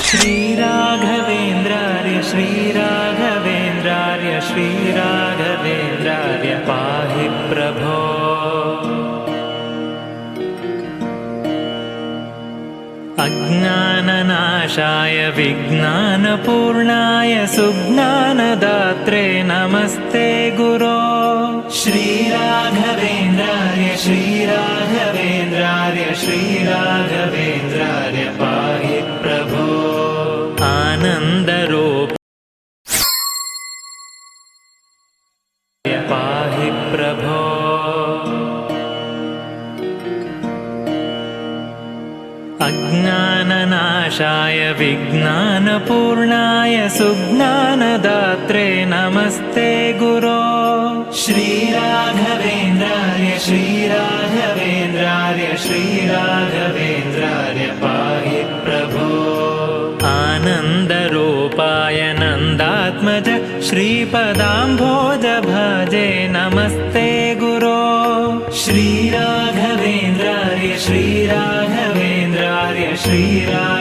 श्रीराघवेन्द्रार्य श्रीराघवेन्द्रार्य श्रीराघवेन्द्रार्य पाहि प्रभो। अज्ञाननाशाय विज्ञानपूर्णाय सुज्ञानदात्रे नमस्ते गुरो। श्रीराघवेन्द्रार्य श्रीराघवेन्द्रार्य श्रीराघवेन्द्रार्य पाहि प्रभो। आनन्दरूप पाहि प्रभो। अज्ञाननाशाय विज्ञानपूर्णाय सुज्ञानदात्रे नमस्ते गुरो। श्रीराघवेन्द्रार्य श्रीराघवेन्द्रार्य श्रीराघवेन्द्रार्य पाहि प्रभो। आनन्दरूपाय नन्दात्मज श्रीपदाम्भोज भजे नमस्ते गुरो। श्रीराघवेन्द्रार्य श्रीराघवेन्द्रार्य श्रीराघवेन्द्रार्य